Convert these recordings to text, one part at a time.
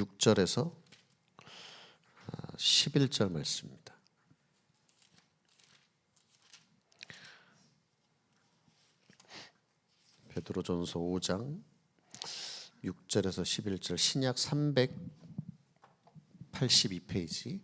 6절에서 11절 말씀입니다. 베드로전서 5장 6절에서 11절, 신약 382페이지.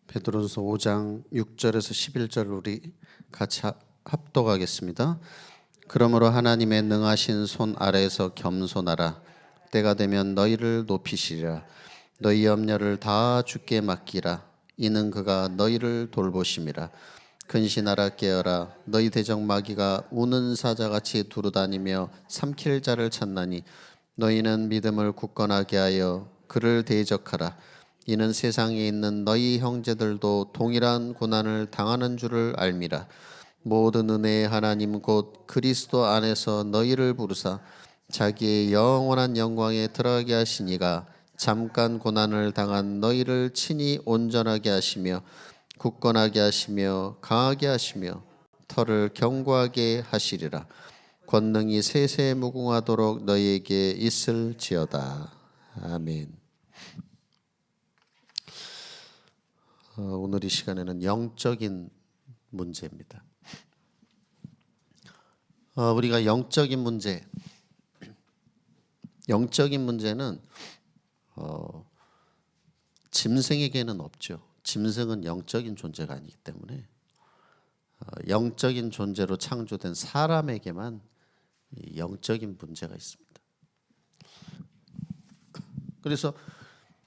베드로전서 5장 6절에서 11절 우리 같이 합독하겠습니다. 그러므로 하나님의 능하신 손 아래에서 겸손하라. 때가 되면 너희를 높이시리라. 너희 염려를 다 주께 맡기라. 이는 그가 너희를 돌보심이라. 근신하라, 깨어라. 너희 대적 마귀가 우는 사자같이 두루다니며 삼킬 자를 찾나니 너희는 믿음을 굳건하게 하여 그를 대적하라. 이는 세상에 있는 너희 형제들도 동일한 고난을 당하는 줄을 알미라. 모든 은혜의 하나님 곧 그리스도 안에서 너희를 부르사 자기의 영원한 영광에 들어가게 하시니가 잠깐 고난을 당한 너희를 친히 온전하게 하시며 굳건하게 하시며 강하게 하시며 털을 견고하게 하시리라. 권능이 세세 무궁하도록 너희에게 있을지어다. 아멘. 오늘 이 시간에는 영적인 문제입니다. 우리가 영적인 문제는 짐승에게는 없죠. 짐승은 영적인 존재가 아니기 때문에 영적인 존재로 창조된 사람에게만 영적인 문제가 있습니다. 그래서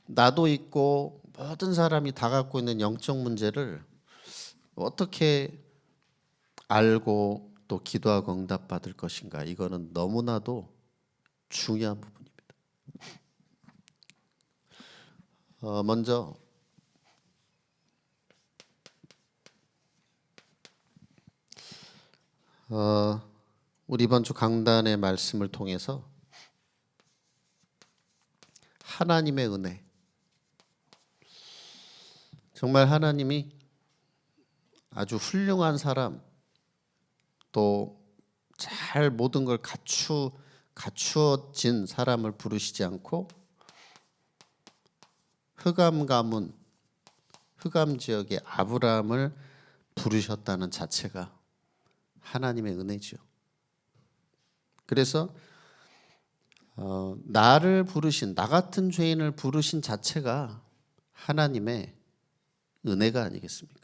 나도 있고 모든 사람이 다 갖고 있는 영적 문제를 어떻게 알고 또 기도하고 응답받을 것인가, 이거는 너무나도 중요한 부분입니다. 먼저 우리 이번 주 강단의 말씀을 통해서 하나님의 은혜, 정말 하나님이 아주 훌륭한 사람, 또 잘 모든 걸 갖추어진 사람을 부르시지 않고 흑암 지역의 아브라함을 부르셨다는 자체가 하나님의 은혜죠. 그래서 나를 부르신, 나 같은 죄인을 부르신 자체가 하나님의 은혜가 아니겠습니까?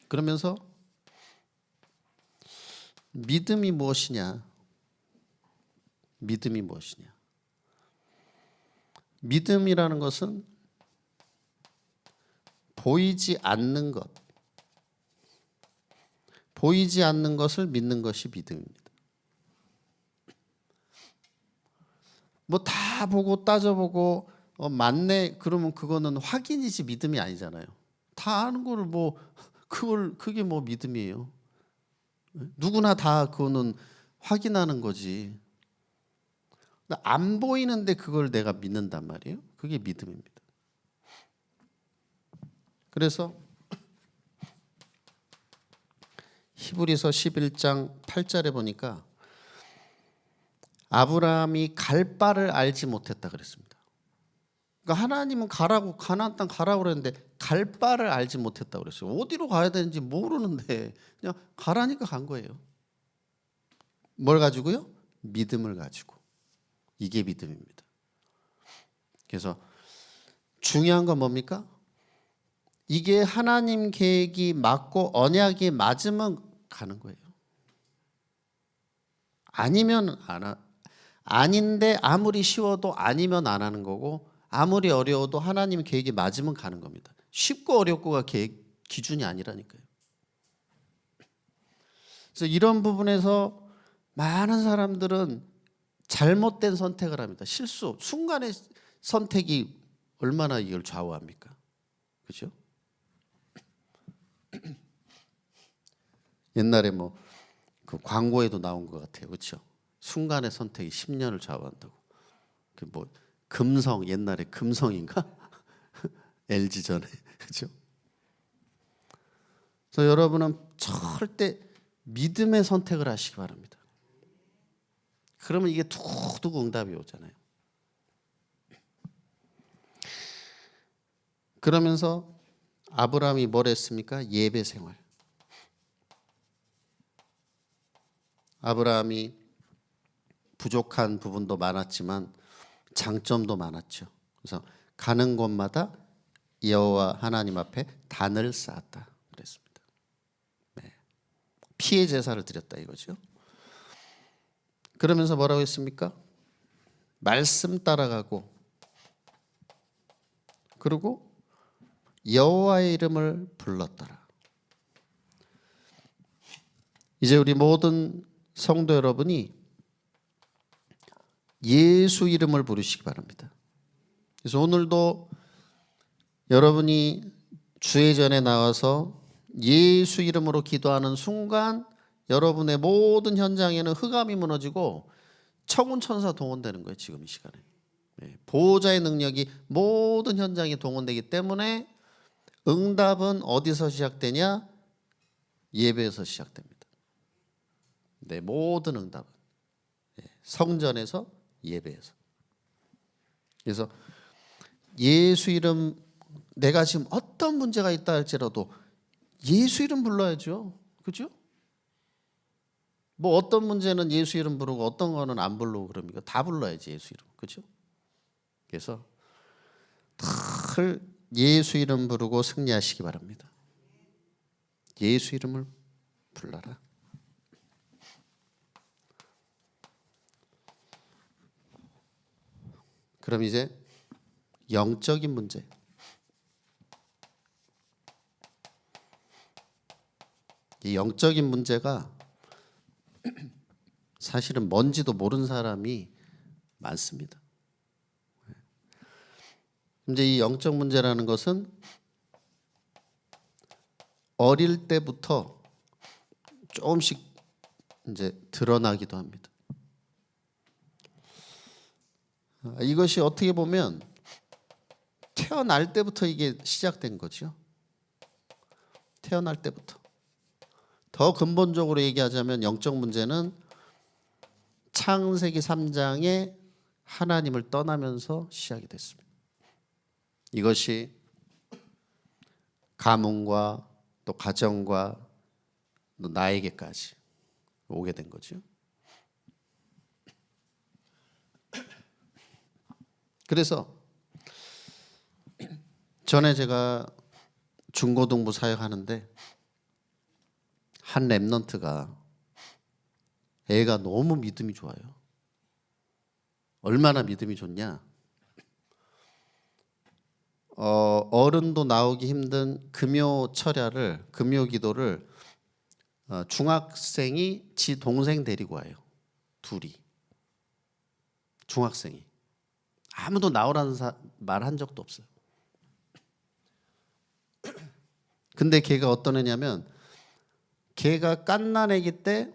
그러면서 믿음이 무엇이냐? 믿음이라는 것은 보이지 않는 것을 믿는 것이 믿음입니다. 뭐 다 보고 따져보고 맞네 그러면 그거는 확인이지 믿음이 아니잖아요. 다 아는 거를 그게 믿음이에요. 누구나 다 그거는 확인하는 거지. 안 보이는데 그걸 내가 믿는단 말이에요. 그게 믿음입니다. 그래서 히브리서 11장 8절에 보니까 아브라함이 갈 바를 알지 못했다 그랬습니다. 그러니까 하나님은 가라고, 가나안 땅 가라고 그랬는데 갈 바를 알지 못했다고 그랬어요. 어디로 가야 되는지 모르는데 그냥 가라니까 간 거예요. 뭘 가지고요? 믿음을 가지고. 이게 믿음입니다. 그래서 중요한 건 뭡니까? 이게 하나님 계획이 맞고 언약이 맞으면 가는 거예요. 아니면 아닌데 아무리 쉬워도 아니면 안 하는 거고, 아무리 어려워도 하나님 계획이 맞으면 가는 겁니다. 쉽고 어렵고가 기준이 아니라니까요. 그래서 이런 부분에서 많은 사람들은 잘못된 선택을 합니다. 순간의 선택이 얼마나 이걸 좌우합니까? 그렇죠? 옛날에 그 광고에도 나온 것 같아요. 그렇죠? 순간의 선택이 10년을 좌우한다고. 그 뭐 금성 옛날에 금성인가? LG 전에 그렇죠? 그래서 여러분은 절대 믿음의 선택을 하시기 바랍니다. 그러면 이게 툭툭 응답이 오잖아요. 그러면서 아브라함이 뭘 했습니까? 예배 생활. 아브라함이 부족한 부분도 많았지만 장점도 많았죠. 그래서 가는 곳마다 여호와 하나님 앞에 단을 쌓았다 그랬습니다. 네. 피의 제사를 드렸다 이거죠. 그러면서 뭐라고 했습니까? 말씀 따라가고 그리고 여호와의 이름을 불렀더라. 이제 우리 모든 성도 여러분이 예수 이름을 부르시기 바랍니다. 그래서 오늘도 여러분이 주회전에 나와서 예수 이름으로 기도하는 순간 여러분의 모든 현장에는 흑암이 무너지고 천군 천사 동원되는 거예요. 지금 이 시간에. 보호자의 능력이 모든 현장에 동원되기 때문에 응답은 어디서 시작되냐? 예배에서 시작됩니다. 네, 모든 응답은 성전에서 예배에서. 그래서 예수 이름 내가 지금 어떤 문제가 있다 할지라도 예수 이름 불러야죠. 그죠? 뭐 어떤 문제는 예수 이름 부르고 어떤 거는 안 부르고 그럽니까? 다 불러야지 예수 이름. 그죠? 그래서 늘 예수 이름 부르고 승리하시기 바랍니다. 예수 이름을 불러라. 그럼 이제 영적인 문제. 이 영적인 문제가 사실은 뭔지도 모르는 사람이 많습니다. 이제 이 영적 문제라는 것은 어릴 때부터 조금씩 이제 드러나기도 합니다. 이것이 어떻게 보면 태어날 때부터 이게 시작된 거죠. 태어날 때부터. 더 근본적으로 얘기하자면 영적 문제는 창세기 3장에 하나님을 떠나면서 시작이 됐습니다. 이것이 가문과 또 가정과 또 나에게까지 오게 된 거죠. 그래서 전에 제가 중고등부 사역하는데 한 랩런트가 애가 너무 믿음이 좋아요. 얼마나 믿음이 좋냐? 어른도 나오기 힘든 금요 철야를 금요 기도를 중학생이 지 동생 데리고 와요. 둘이. 중학생이. 아무도 나오라는 말 한 적도 없어요. 근데 걔가 어떤 애냐면 걔가 갓난아기 때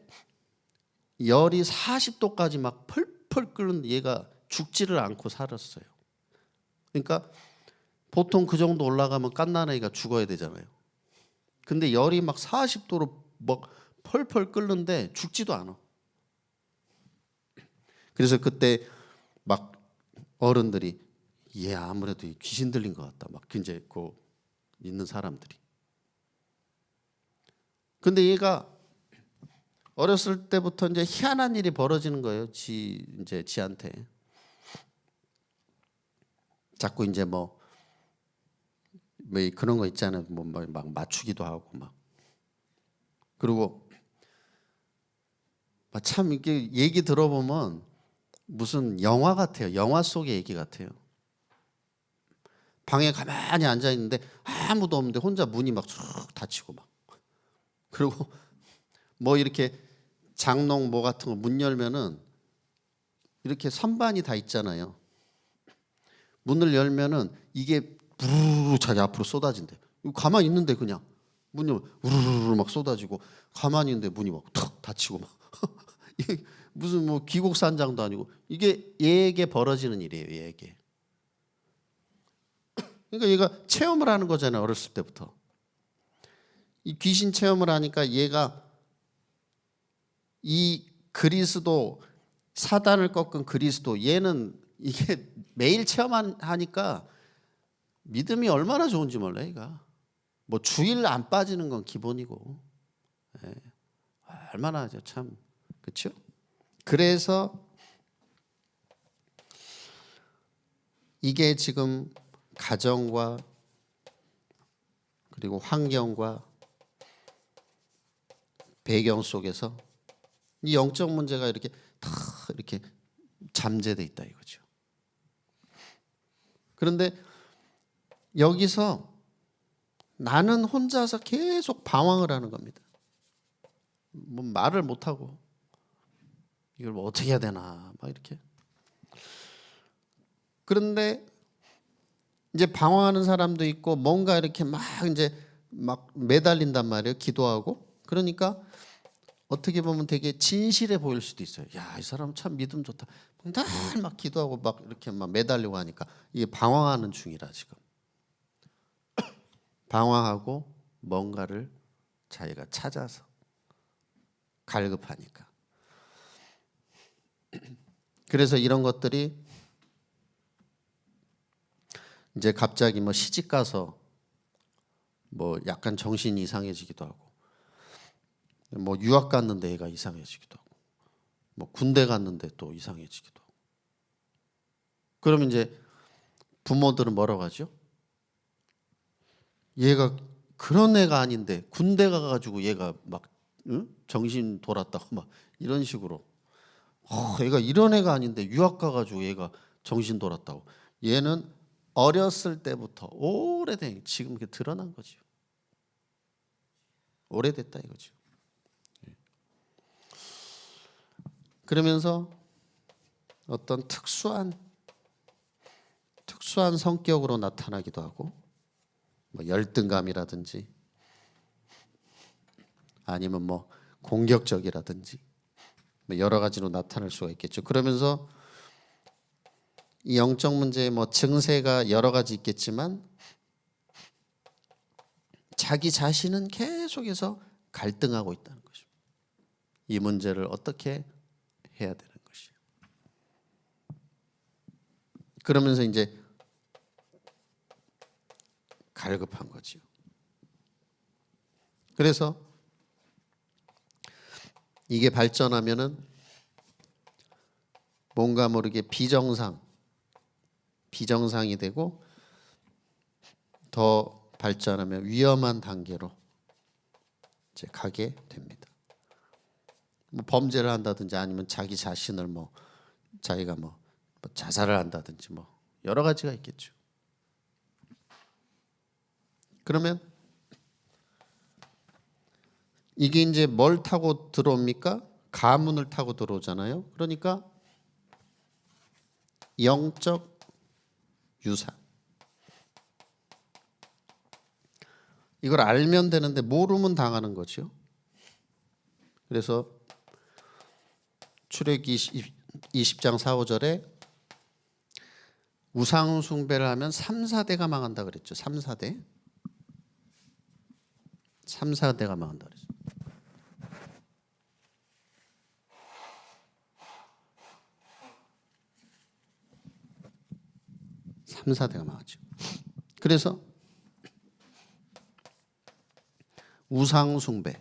열이 40도까지 막 펄펄 끓는 얘가 죽지를 않고 살았어요. 그러니까 보통 그 정도 올라가면 갓난아기가 죽어야 되잖아요. 근데 열이 막 40도로 막 펄펄 끓는데 죽지도 않아. 그래서 그때 막 어른들이 얘 아무래도 귀신 들린 것 같다. 막 이제 그 있는 사람들이. 근데 얘가 어렸을 때부터 이제 희한한 일이 벌어지는 거예요. 이제 지한테. 자꾸 이제 뭐 그런 거 있잖아요. 뭐 막 맞추기도 하고 막. 그리고 참 이게 얘기 들어보면 무슨 영화 같아요. 영화 속의 얘기 같아요. 방에 가만히 앉아 있는데 아무도 없는데 혼자 문이 막 쑥 닫히고 막. 그리고 뭐 이렇게 장롱 뭐 같은 거 문 열면은 이렇게 선반이 다 있잖아요. 문을 열면은 이게 부르르 자기 앞으로 쏟아진대. 가만히 있는데 그냥 문이 우르르르 막 쏟아지고 가만히 있는데 문이 막 탁 닫히고 막 이게 무슨 뭐 귀국산장도 아니고 이게 얘에게 벌어지는 일이에요. 얘에게. 그러니까 얘가 체험을 하는 거잖아요. 어렸을 때부터. 이 귀신 체험을 하니까 얘가 이 그리스도 사단을 꺾은 그리스도 얘는 이게 매일 체험하니까 믿음이 얼마나 좋은지 몰라 얘가. 뭐 주일 안 빠지는 건 기본이고. 예. 얼마나 참 그렇죠? 그래서 이게 지금 가정과 그리고 환경과 배경 속에서 이 영적 문제가 이렇게 다 이렇게 잠재돼 있다 이거죠. 그런데 여기서 나는 혼자서 계속 방황을 하는 겁니다. 뭐 말을 못 하고 이걸 뭐 어떻게 해야 되나 막 이렇게. 그런데 이제 방황하는 사람도 있고 뭔가 이렇게 막 이제 막 매달린단 말이에요. 기도하고. 그러니까 어떻게 보면 되게 진실해 보일 수도 있어요. 야, 이 사람 참 믿음 좋다. 날 막 기도하고 막 이렇게 막 매달리고 하니까 이게 방황하는 중이라 지금. 방황하고 뭔가를 자기가 찾아서 갈급하니까. 그래서 이런 것들이 이제 갑자기 뭐 시집 가서 뭐 약간 정신이 이상해지기도 하고 뭐 유학 갔는데 애가 이상해지기도 하고 뭐 군대 갔는데 또 이상해지기도 하고. 그러면 이제 부모들은 뭐라고 하죠? 얘가 그런 애가 아닌데 군대 가가지고 얘가 막 정신 돌았다고 막 이런 식으로 얘가 이런 애가 아닌데 유학 가가지고 얘가 정신 돌았다고. 얘는 어렸을 때부터 오래된 지금 이렇게 드러난 거죠. 오래됐다 이거죠. 그러면서 어떤 특수한 성격으로 나타나기도 하고 뭐 열등감이라든지 아니면 뭐 공격적이라든지 뭐 여러 가지로 나타날 수가 있겠죠. 그러면서 이 영적 문제의 뭐 증세가 여러 가지 있겠지만 자기 자신은 계속해서 갈등하고 있다는 것입니다. 이 문제를 어떻게 해야 되는 것이. 그러면서 이제 갈급한 거지요. 그래서 이게 발전하면은 뭔가 모르게 비정상이 되고 더 발전하면 위험한 단계로 이제 가게 됩니다. 뭐 범죄를 한다든지 아니면 자기 자신을 뭐 자기가 뭐 자살을 한다든지 뭐 여러 가지가 있겠죠. 그러면 이게 이제 뭘 타고 들어옵니까? 가문을 타고 들어오잖아요. 그러니까 영적 유산. 이걸 알면 되는데 모르면 당하는 거죠. 그래서 출애굽기 20장 4, 5절에 우상 숭배를 하면 3, 4대가 망한다 그랬죠. 3, 4대. 3, 4대가 망한다 그랬죠. 3, 4대가 망하죠. 그래서 우상 숭배를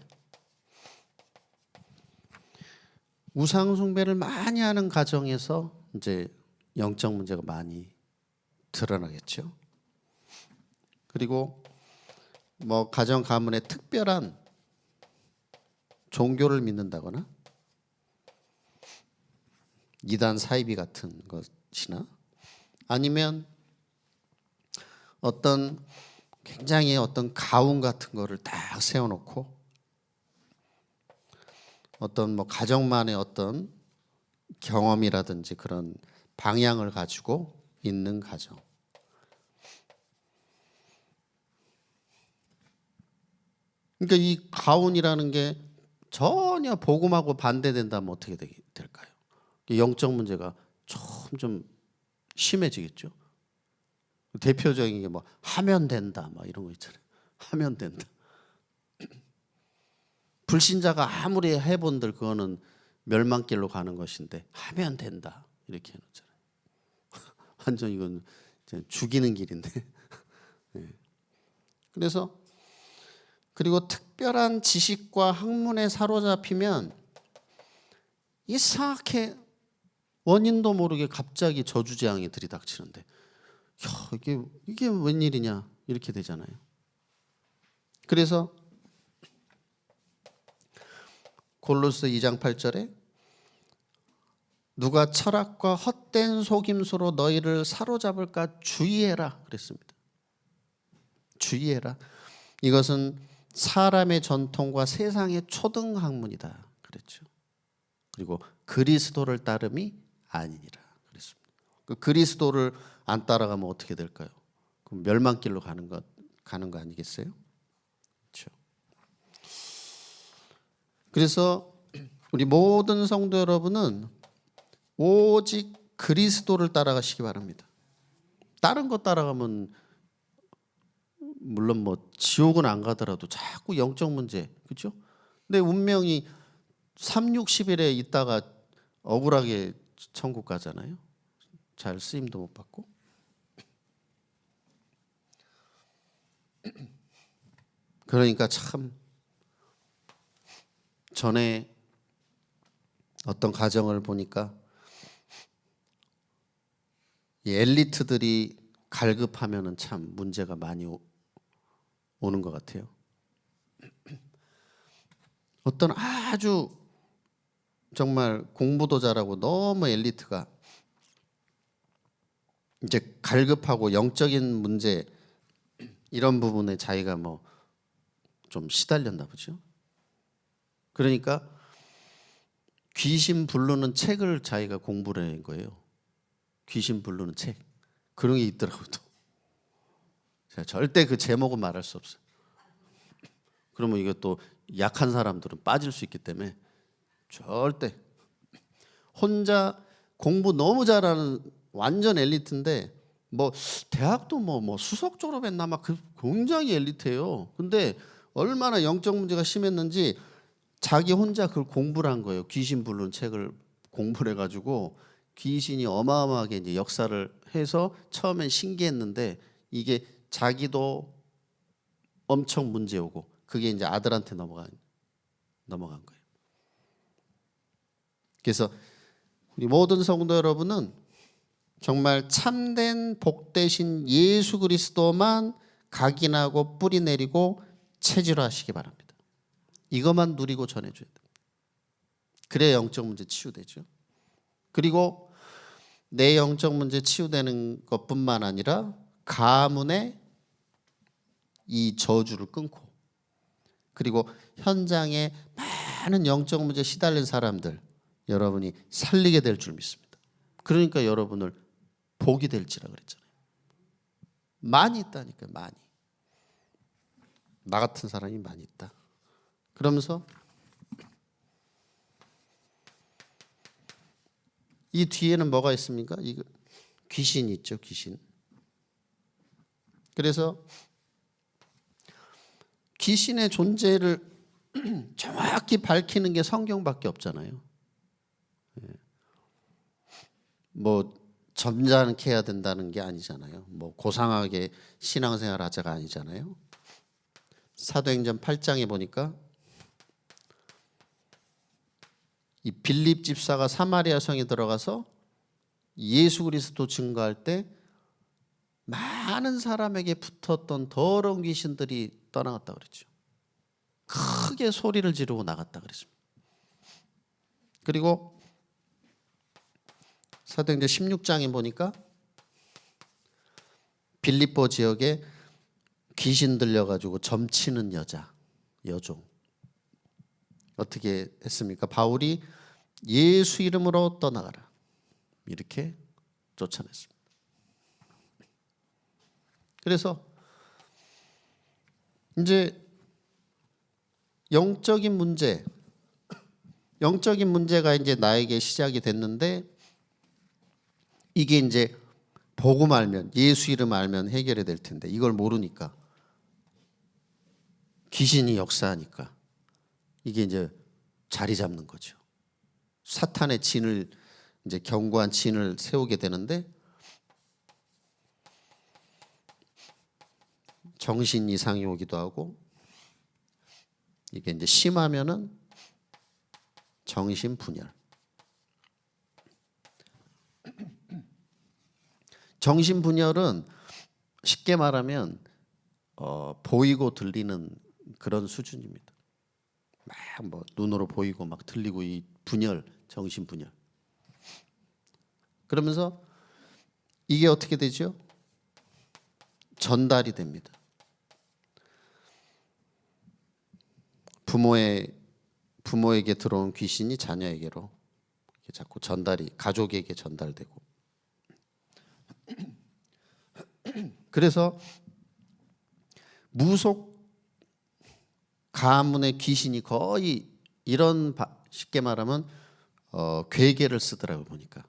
많이 하는 가정에서 이제 영적 문제가 많이 드러나겠죠. 그리고 뭐 가정 가문에 특별한 종교를 믿는다거나 이단 사이비 같은 것이나 아니면 어떤 굉장히 어떤 가훈 같은 거를 딱 세워놓고 어떤 뭐 가정만의 어떤 경험이라든지 그런 방향을 가지고 있는 가정. 그러니까 이 가훈이라는 게 전혀 복음하고 반대된다면 어떻게 될까요? 영적 문제가 좀 심해지겠죠. 대표적인 게 뭐 하면 된다, 막 이런 거 있잖아요. 하면 된다. 불신자가 아무리 해본들 그거는 멸망길로 가는 것인데 하면 된다 이렇게 해놓잖아요. 완전 이건 죽이는 길인데. 그래서 그리고 특별한 지식과 학문에 사로잡히면 이상하게 원인도 모르게 갑자기 저주재앙이 들이닥치는데, 야, 이게 웬일이냐 이렇게 되잖아요. 그래서 골로새 2장 8절에 누가 철학과 헛된 속임수로 너희를 사로잡을까 주의해라 그랬습니다. 주의해라. 이것은 사람의 전통과 세상의 초등 학문이다 그랬죠. 그리고 그리스도를 따름이 아니니라 그랬습니다. 그 그리스도를 안 따라가면 어떻게 될까요? 그럼 멸망길로 가는 거 아니겠어요? 그렇죠. 그래서 우리 모든 성도 여러분은 오직 그리스도를 따라가시기 바랍니다. 다른 거 따라가면 물론 뭐 지옥은 안 가더라도 자꾸 영적 문제, 그렇죠? 근데 운명이 3, 60일에 있다가 억울하게 천국 가잖아요. 잘 쓰임도 못 받고. 그러니까 참 전에 어떤 가정을 보니까 이 엘리트들이 갈급하면은 참 문제가 많이 오는 것 같아요. 어떤 아주 정말 공부도 잘하고 너무 엘리트가 이제 갈급하고 영적인 문제 이런 부분에 자기가 뭐 좀 시달렸나 보죠. 그러니까 귀신 부르는 책을 자기가 공부를 한 거예요. 귀신 부르는 책. 그런 게 있더라고요. 제가 절대 그 제목은 말할 수 없어요. 그러면 이것도 약한 사람들은 빠질 수 있기 때문에 절대. 혼자 공부 너무 잘하는 완전 엘리트인데 뭐 대학도 뭐 수석 졸업했나 막 굉장히 엘리트예요. 근데 얼마나 영적 문제가 심했는지 자기 혼자 그걸 공부를 한 거예요. 귀신 부르는 책을 공부를 해가지고 귀신이 어마어마하게 이제 역사를 해서 처음엔 신기했는데 이게 자기도 엄청 문제 오고 그게 이제 아들한테 넘어간 거예요. 그래서 우리 모든 성도 여러분은 정말 참된 복되신 예수 그리스도만 각인하고 뿌리 내리고 체질화하시기 바랍니다. 이것만 누리고 전해줘야 됩니다. 그래야 영적 문제 치유되죠. 그리고 내 영적 문제 치유되는 것뿐만 아니라 가문의 이 저주를 끊고 그리고 현장에 많은 영적 문제 시달린 사람들 여러분이 살리게 될 줄 믿습니다. 그러니까 여러분을 복이 될지라 그랬잖아요. 많이 있다니까 많이. 나 같은 사람이 많이 있다. 그러면서 이 뒤에는 뭐가 있습니까? 이거 귀신이 있죠, 귀신. 그래서 귀신의 존재를 정확히 밝히는 게 성경밖에 없잖아요. 뭐 점잖게 해야 된다는 게 아니잖아요. 뭐 고상하게 신앙생활 하자가 아니잖아요. 사도행전 8장에 보니까 이 빌립 집사가 사마리아 성에 들어가서 예수 그리스도 증거할 때 많은 사람에게 붙었던 더러운 귀신들이 떠나갔다 그랬죠. 크게 소리를 지르고 나갔다 그랬습니다. 그리고 사도행전 16장에 보니까 빌립보 지역에 귀신 들려가지고 점치는 여종 어떻게 했습니까? 바울이 예수 이름으로 떠나가라 이렇게 쫓아냈습니다. 그래서 이제 영적인 문제, 영적인 문제가 이제 나에게 시작이 됐는데 이게 이제 복음 알면, 예수 이름 알면 해결이 될 텐데 이걸 모르니까, 귀신이 역사하니까 이게 이제 자리 잡는 거죠. 사탄의 진을, 이제 견고한 진을 세우게 되는데 정신 이상이 오기도 하고, 이게 이제 심하면은 정신 분열. 정신 분열은 쉽게 말하면 보이고 들리는 그런 수준입니다. 막 뭐 눈으로 보이고 막 들리고, 이 분열, 정신 분열. 그러면서 이게 어떻게 되죠? 전달이 됩니다. 부모에게 들어온 귀신이 자녀에게로 자꾸 전달이, 가족에게 전달되고. 그래서 무속 가문의 귀신이 거의 이런, 쉽게 말하면 괴계를 쓰더라고요. 보니까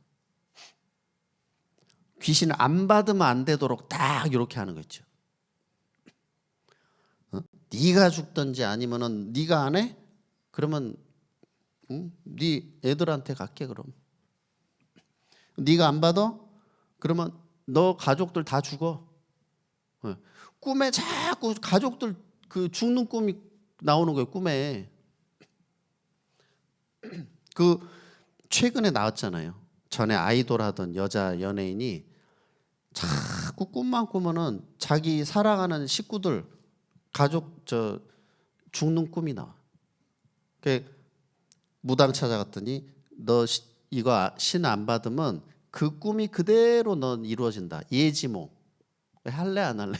귀신을 안 받으면 안 되도록 딱 이렇게 하는 거 있죠. 네가 죽든지 아니면은 네가 안 해? 그러면 네 애들한테 갈게. 그럼 네가 안 받아? 그러면 너 가족들 다 죽어. 꿈에 자꾸 가족들 그 죽는 꿈이 나오는 거예요. 꿈에. 그 최근에 나왔잖아요. 전에 아이돌 하던 여자 연예인이 자꾸 꿈만 꾸면은 자기 사랑하는 식구들, 가족 죽는 꿈이 나와. 그 무당 찾아갔더니 너 이거 신 안 받으면 그 꿈이 그대로 넌 이루어진다. 예지몽. 할래 안 할래?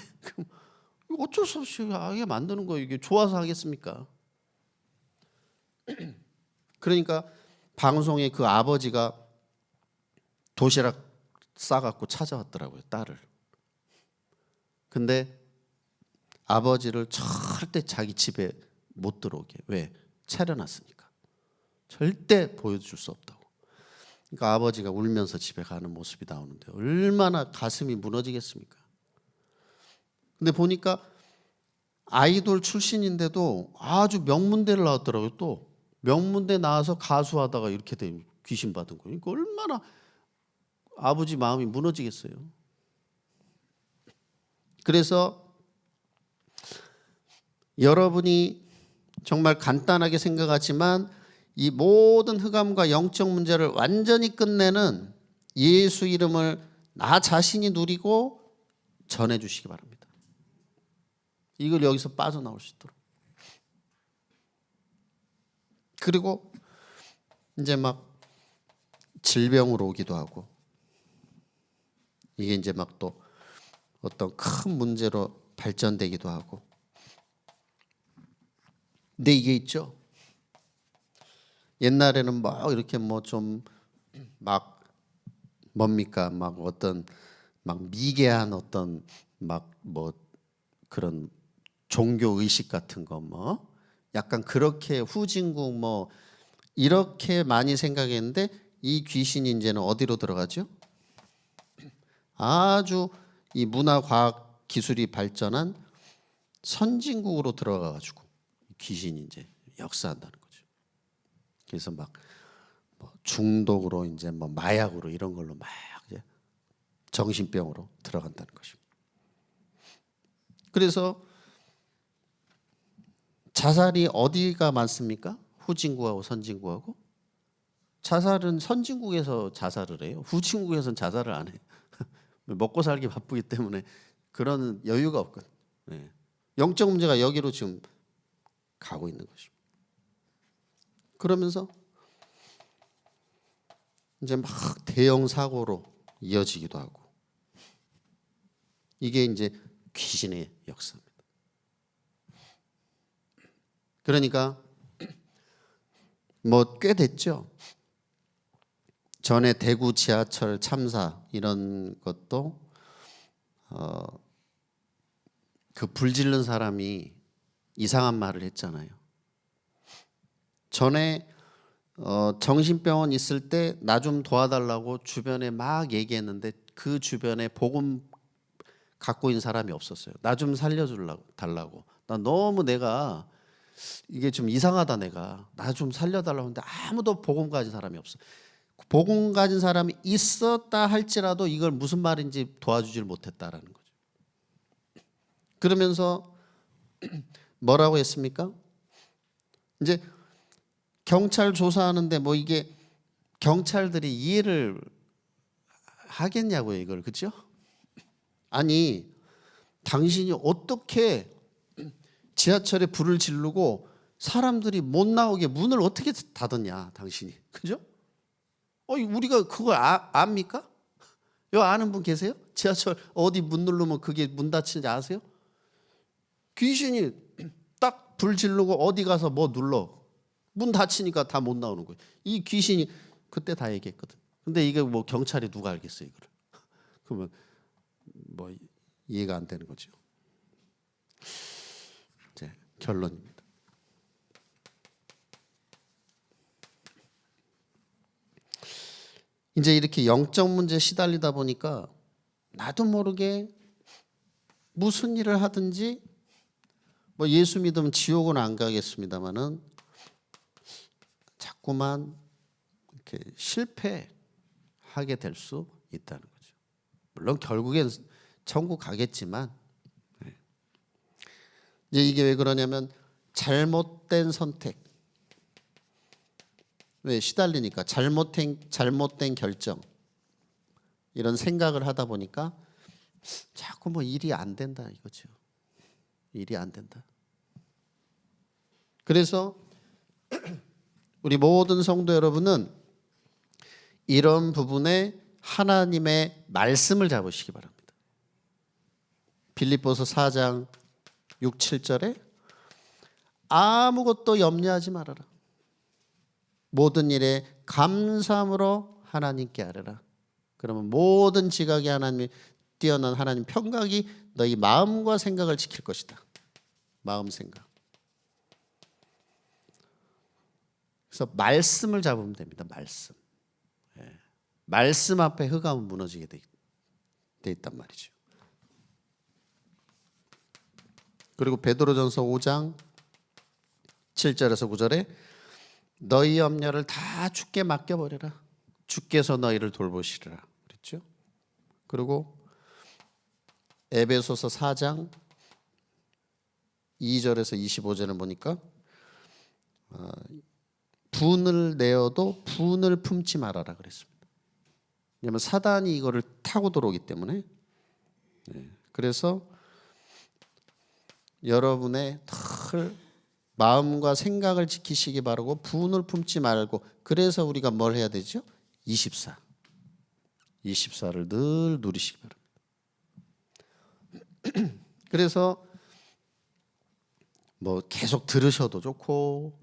어쩔 수 없이 하게 만드는 거예요. 이게 좋아서 하겠습니까? 그러니까 방송에 그 아버지가 도시락 싸갖고 찾아왔더라고요, 딸을. 근데 아버지를 절대 자기 집에 못 들어오게. 왜? 차려놨으니까. 절대 보여줄 수 없다고. 그러니까 아버지가 울면서 집에 가는 모습이 나오는데 얼마나 가슴이 무너지겠습니까? 근데 보니까 아이돌 출신인데도 아주 명문대를 나왔더라고요. 또 명문대 나와서 가수하다가 이렇게 돼 귀신 받은 거예요. 그러니까 얼마나 아버지 마음이 무너지겠어요. 그래서 여러분이 정말 간단하게 생각하지만 이 모든 흑암과 영적 문제를 완전히 끝내는 예수 이름을 나 자신이 누리고 전해 주시기 바랍니다. 이걸 여기서 빠져나올 수 있도록. 그리고 이제 막 질병으로 오기도 하고, 이게 이제 막 또 어떤 큰 문제로 발전되기도 하고. 근데 이게 있죠. 옛날에는 막 이렇게 뭐 좀 막 뭡니까? 막 어떤 막 미개한 어떤 막 뭐 그런 종교 의식 같은 거 뭐 약간 그렇게 후진국 뭐 이렇게 많이 생각했는데, 이 귀신이 이제는 어디로 들어가죠? 아주 이 문화 과학 기술이 발전한 선진국으로 들어가 가지고 귀신이 이제 역사한다는 거죠. 그래서 막 뭐 중독으로 이제 뭐 마약으로 이런 걸로 막 이제 정신병으로 들어간다는 것입니다. 그래서 자살이 어디가 많습니까? 후진국하고 선진국하고. 자살은 선진국에서 자살을 해요. 후진국에서는 자살을 안 해요. 먹고 살기 바쁘기 때문에 그런 여유가 없거든요. 네. 영적 문제가 여기로 지금 가고 있는 것입니다. 그러면서 이제 막 대형 사고로 이어지기도 하고, 이게 이제 귀신의 역사입니다. 그러니까 뭐 꽤 됐죠. 전에 대구 지하철 참사 이런 것도 그 불 지른 사람이 이상한 말을 했잖아요. 전에 정신병원 있을 때 나 좀 도와달라고 주변에 막 얘기했는데 그 주변에 복음 갖고 있는 사람이 없었어요. 나 좀 달라고. 나 너무 내가 이게 좀 이상하다 내가. 나 좀 살려달라고 하는데 아무도 복음 가진 사람이 없어. 복음 가진 사람이 있었다 할지라도 이걸 무슨 말인지 도와주질 못했다라는 거죠. 그러면서 뭐라고 했습니까? 이제 경찰 조사하는데 뭐 이게 경찰들이 이해를 하겠냐고요, 이걸. 그렇죠? 아니, 당신이 어떻게 지하철에 불을 지르고 사람들이 못 나오게 문을 어떻게 닫았냐, 당신이. 그죠? 우리가 그걸 압니까? 여기 아는 분 계세요? 지하철 어디 문 누르면 그게 문 닫히는지 아세요? 귀신이 딱 불 지르고 어디 가서 뭐 눌러. 문 닫히니까 다 못 나오는 거예요. 이 귀신이 그때 다 얘기했거든. 근데 이게 뭐 경찰이 누가 알겠어요, 이거를. 그러면 뭐 이해가 안 되는 거죠. 이제 결론입니다. 이제 이렇게 영적 문제에 시달리다 보니까 나도 모르게 무슨 일을 하든지 뭐 예수 믿으면 지옥은 안 가겠습니다만은 자꾸만 이렇게 실패하게 될 수 있다는 거죠. 물론 결국엔 천국 가겠지만 이제 이게 왜 그러냐면 잘못된 선택. 왜 시달리니까 잘못된 결정 이런 생각을 하다 보니까 자꾸 뭐 일이 안 된다 이거죠. 일이 안 된다. 그래서 우리 모든 성도 여러분은 이런 부분에 하나님의 말씀을 잡으시기 바랍니다. 빌립보서 4장 6, 7절에 아무것도 염려하지 말아라. 모든 일에 감사함으로 하나님께 아뢰라. 그러면 모든 지각이 하나님이 뛰어난 하나님 평강이 너희 마음과 생각을 지킬 것이다. 마음 생각. 그래서 말씀을 잡으면 됩니다. 말씀. 말씀 앞에 흑암은 무너지게 돼 있단 말이죠. 그리고 베드로전서 5장 7절에서 9절에 너희 염려를 다 주께 맡겨버려라. 주께서 너희를 돌보시리라 그랬죠. 그리고 에베소서 4장 2절에서 25절을 보니까 분을 내어도 분을 품지 말아라 그랬습니다. 왜냐하면 사단이 이거를 타고 들어오기 때문에. 그래서 여러분의 늘 마음과 생각을 지키시기 바라고 분을 품지 말고. 그래서 우리가 뭘 해야 되죠? 24를 늘 누리시기 바랍니다. 그래서 뭐 계속 들으셔도 좋고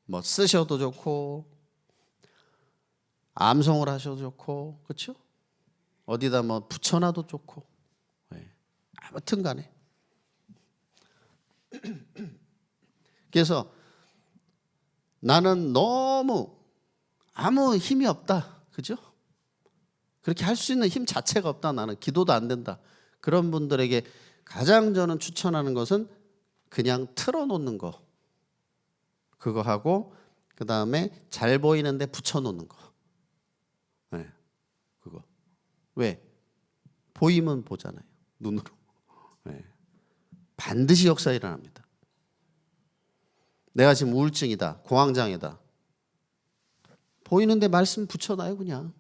뭐 쓰셔도 좋고 암송을 하셔도 좋고 그렇죠? 어디다 뭐 붙여놔도 좋고 아무튼 간에. 그래서 나는 너무 아무 힘이 없다. 그죠? 그렇게 할 수 있는 힘 자체가 없다. 나는 기도도 안 된다. 그런 분들에게 가장 저는 추천하는 것은 그냥 틀어놓는 거. 그거 하고 그 다음에 잘 보이는데 붙여놓는 거. 그거. 왜? 보이면 보잖아요. 눈으로. 반드시 역사 일어납니다. 내가 지금 우울증이다. 공황장애다. 보이는데 말씀 붙여놔요 그냥.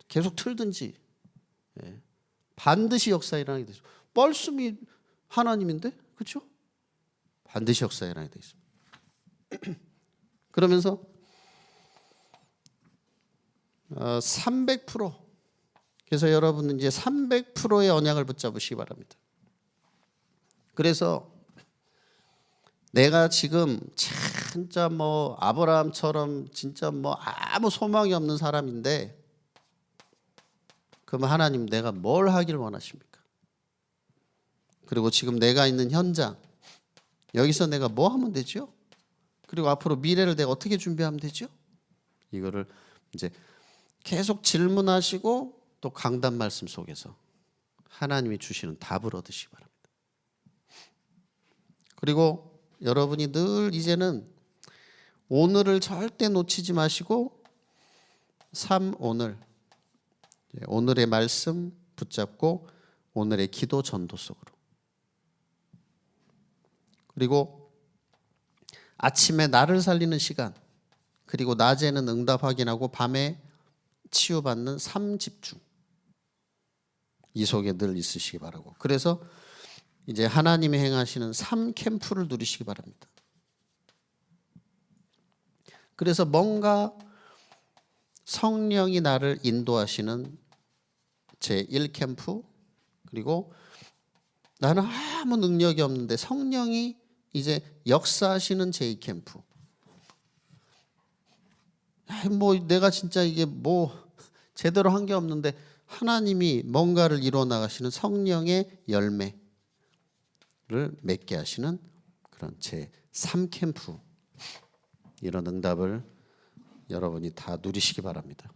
계속 틀든지. 반드시 역사 일어나게 되죠. 말씀이 하나님인데 그렇죠? 반드시 역사 일어나게 돼 있습니다. 그러면서 300% 그래서 여러분은 이제 300%의 언약을 붙잡으시기 바랍니다. 그래서 내가 지금 진짜 뭐 아브라함처럼 진짜 뭐 아무 소망이 없는 사람인데 그럼 하나님 내가 뭘 하길 원하십니까? 그리고 지금 내가 있는 현장 여기서 내가 뭐 하면 되죠? 그리고 앞으로 미래를 내가 어떻게 준비하면 되죠? 이거를 이제 계속 질문하시고 또 강단 말씀 속에서 하나님이 주시는 답을 얻으시기 바랍니다. 그리고 여러분이 늘 이제는 오늘을 절대 놓치지 마시고 오늘의 말씀 붙잡고 오늘의 기도 전도 속으로, 그리고 아침에 나를 살리는 시간, 그리고 낮에는 응답 확인하고 밤에 치유받는 삶 집중, 이 속에 늘 있으시기 바라고, 그래서 이제 하나님이 행하시는 삶 캠프를 누리시기 바랍니다. 그래서 뭔가 성령이 나를 인도하시는 제1캠프, 그리고 나는 아무 능력이 없는데 성령이 이제 역사하시는 제2캠프. 뭐 내가 진짜 이게 뭐 제대로 한 게 없는데 하나님이 뭔가를 이루어 나가시는 성령의 열매를 맺게 하시는 그런 제3캠프, 이런 응답을 여러분이 다 누리시기 바랍니다.